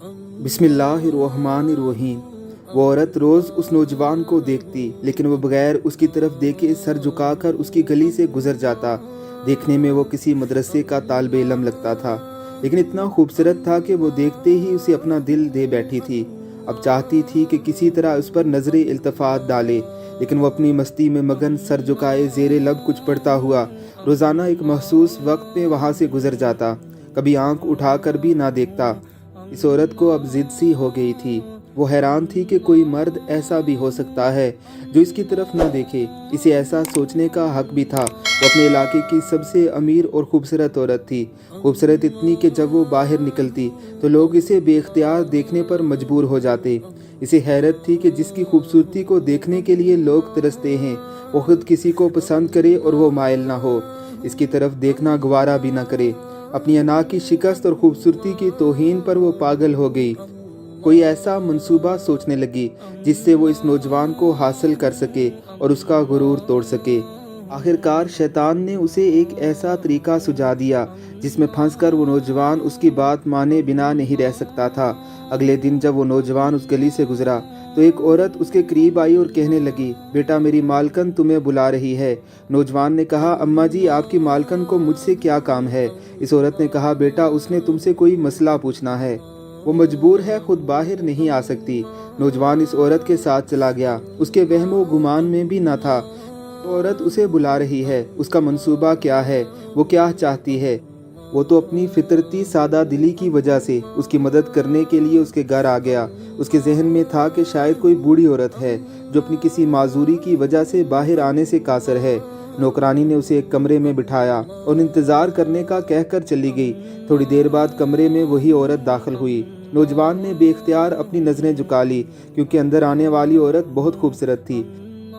बिस्मिल्लाहिर्रहमानिर्रहीम। वो औरत रोज़ उस नौजवान को देखती, लेकिन वो बगैर उसकी तरफ देखे सर झुकाकर उसकी गली से गुजर जाता। देखने में वो किसी मदरसे का तालिबे इल्म लगता था, लेकिन इतना खूबसूरत था कि वो देखते ही उसे अपना दिल दे बैठी थी। अब चाहती थी कि किसी तरह उस पर नजर इल्तफात डाले, लेकिन वो अपनी मस्ती में मगन सर झुकाए ज़ेरे लब कुछ पढ़ता हुआ रोज़ाना एक महसूस वक्त में वहाँ से गुजर जाता, कभी आंख उठाकर भी ना देखता। इस औरत को अब जिद सी हो गई थी। वो हैरान थी कि कोई मर्द ऐसा भी हो सकता है जो इसकी तरफ न देखे। इसे ऐसा सोचने का हक भी था। वो अपने इलाके की सबसे अमीर और खूबसूरत औरत थी। खूबसूरत इतनी कि जब वो बाहर निकलती तो लोग इसे बेख्तियार देखने पर मजबूर हो जाते। इसे हैरत थी कि जिसकी खूबसूरती को देखने के लिए लोग तरसते हैं, वो खुद किसी को पसंद करे और वो मायल ना हो, इसकी तरफ देखना गवारा भी ना करे। अपनी अना की शिकस्त और खूबसूरती की तौहीन पर वो पागल हो गई। कोई ऐसा मंसूबा सोचने लगी जिससे वो इस नौजवान को हासिल कर सके और उसका गुरूर तोड़ सके। आखिरकार शैतान ने उसे एक ऐसा तरीका सुझा दिया जिसमें फंसकर वो नौजवान उसकी बात माने बिना नहीं रह सकता था। अगले दिन जब वो नौजवान उस गली से गुजरा तो एक औरत उसके करीब आई और कहने लगी, बेटा मेरी मालकन तुम्हें बुला रही है। नौजवान ने कहा, अम्मा जी आपकी मालकन को मुझसे क्या काम है? इस औरत ने कहा, बेटा उसने तुमसे कोई मसला पूछना है, वो मजबूर है, खुद बाहर नहीं आ सकती। नौजवान इस औरत के साथ चला गया। उसके वहमो गुमान में भी न था वो औरत उसे बुला रही है। उसका मंसूबा क्या है, वो क्या चाहती है? वो तो अपनी फितरती सादा दिली की वजह से उसकी मदद करने के लिए उसके घर आ गया। उसके जहन में था कि शायद कोई बूढ़ी औरत है जो अपनी किसी माजूरी की वजह से बाहर आने से कासर है। नौकरानी ने उसे एक कमरे में बिठाया और इंतज़ार करने का कहकर चली गई। थोड़ी देर बाद कमरे में वही औरत दाखिल हुई। नौजवान ने बेख्तियार अपनी नज़रें झुका ली, क्योंकि अंदर आने वाली औरत बहुत खूबसूरत थी।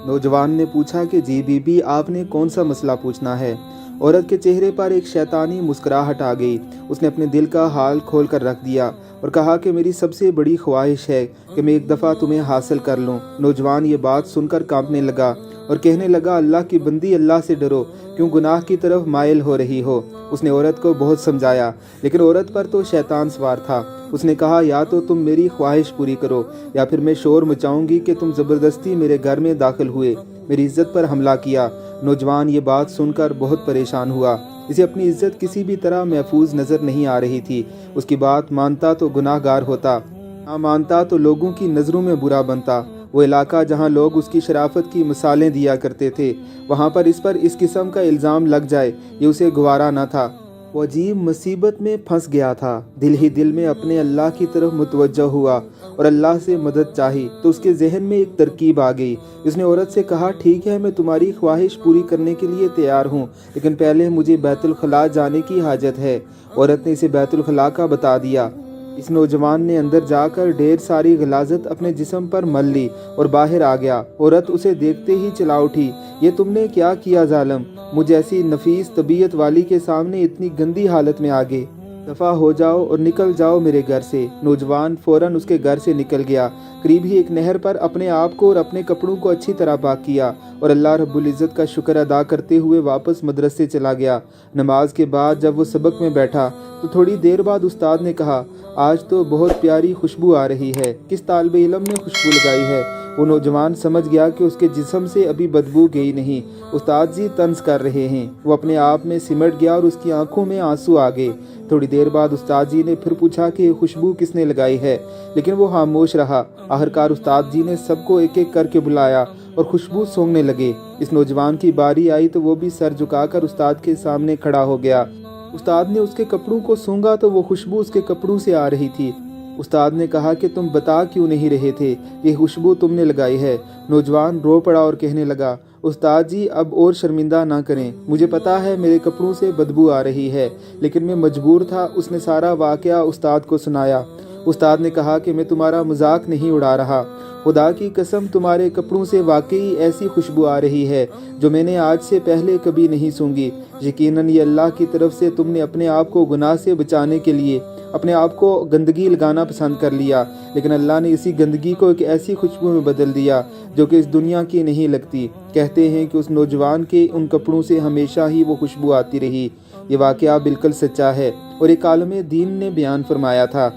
नौजवान ने पूछा कि जी बीबी आपने कौन सा मसला पूछना है? औरत के चेहरे पर एक शैतानी मुस्कुराहट आ गई। उसने अपने दिल का हाल खोल कर रख दिया और कहा कि मेरी सबसे बड़ी ख्वाहिश है कि मैं एक दफ़ा तुम्हें हासिल कर लूं। नौजवान ये बात सुनकर कांपने लगा और कहने लगा, अल्लाह की बंदी अल्लाह से डरो, क्यों गुनाह की तरफ मायल हो रही हो? उसने औरत को बहुत समझाया, लेकिन औरत पर तो शैतान सवार था। उसने कहा, या तो तुम मेरी ख्वाहिश पूरी करो या फिर मैं शोर मचाऊंगी कि तुम ज़बरदस्ती मेरे घर में दाखिल हुए, मेरी इज्जत पर हमला किया। नौजवान ये बात सुनकर बहुत परेशान हुआ। इसे अपनी इज्जत किसी भी तरह महफूज नज़र नहीं आ रही थी। उसकी बात मानता तो गुनाहगार होता, ना मानता तो लोगों की नज़रों में बुरा बनता। वो इलाका जहाँ लोग उसकी शराफत की मिसालें दिया करते थे, वहाँ पर इस किस्म का इल्ज़ाम लग जाए ये उसे गवारा न था। वो अजीब मुसीबत में फंस गया था। दिल ही दिल में अपने अल्लाह की तरफ मुतवज्जह हुआ और अल्लाह से मदद चाही तो उसके जहन में एक तरकीब आ गई। उसने औरत से कहा, ठीक है मैं तुम्हारी ख्वाहिश पूरी करने के लिए तैयार हूँ, लेकिन पहले मुझे बैतुल खला जाने की हाजत है। औरत ने इसे बैतुल खला का बता दिया। इस नौजवान ने अंदर जाकर ढेर सारी गलाजत अपने जिस्म पर मल ली और बाहर आ गया। औरत उसे देखते ही चला उठी, ये तुमने क्या किया जालिम? मुझ ऐसी नफीस तबीयत वाली के सामने इतनी गंदी हालत में आ गए। दफ़ा हो जाओ और निकल जाओ मेरे घर से। नौजवान फौरन उसके घर से निकल गया। करीब ही एक नहर पर अपने आप को और अपने कपड़ों को अच्छी तरह पाक किया और अल्लाह रब्बुल इज़्ज़त का शुक्र अदा करते हुए वापस मदरसे चला गया। नमाज के बाद जब वो सबक में बैठा तो थोड़ी देर बाद उस्ताद ने कहा, आज तो बहुत प्यारी खुशबू आ रही है, किस तालिबे इल्म ने खुशबू लगाई है? वो नौजवान समझ गया कि उसके जिस्म से अभी बदबू गई नहीं, उस्ताद जी तंज कर रहे हैं। वो अपने आप में सिमट गया और उसकी आंखों में आंसू आ गए। थोड़ी देर बाद उस्ताद जी ने फिर पूछा कि खुशबू किसने लगाई है, लेकिन वो खामोश रहा। आखिरकार उस्ताद जी ने सबको एक एक करके बुलाया और खुशबू सूंघने लगे। इस नौजवान की बारी आई तो वो भी सर झुकाकर उस्ताद के सामने खड़ा हो गया। उस्ताद ने उसके कपड़ों को सूंघा तो वो खुशबू उसके कपड़ों से आ रही थी। उस्ताद ने कहा कि तुम बता क्यों नहीं रहे थे, ये खुशबू तुमने लगाई है। नौजवान रो पड़ा और कहने लगा, उस्ताद जी अब और शर्मिंदा ना करें, मुझे पता है मेरे कपड़ों से बदबू आ रही है, लेकिन मैं मजबूर था। उसने सारा वाकया उस्ताद को सुनाया। उस्ताद ने कहा कि मैं तुम्हारा मजाक नहीं उड़ा रहा, खुदा की कसम तुम्हारे कपड़ों से वाकई ऐसी खुशबू आ रही है जो मैंने आज से पहले कभी नहीं सूंघी। यकीनन ये अल्लाह की तरफ से तुमने अपने आप को गुनाह से बचाने के लिए अपने आप को गंदगी लगाना पसंद कर लिया, लेकिन अल्लाह ने इसी गंदगी को एक ऐसी खुशबू में बदल दिया जो कि इस दुनिया की नहीं लगती। कहते हैं कि उस नौजवान के उन कपड़ों से हमेशा ही वो खुशबू आती रही। ये वाकया बिल्कुल सच्चा है और एक आलिम दीन ने बयान फरमाया था।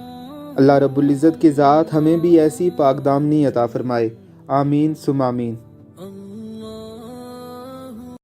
اللہ رب العزت کی ذات ہمیں بھی ایسی پاک دامنی عطا فرمائے۔ آمین ثم آمین۔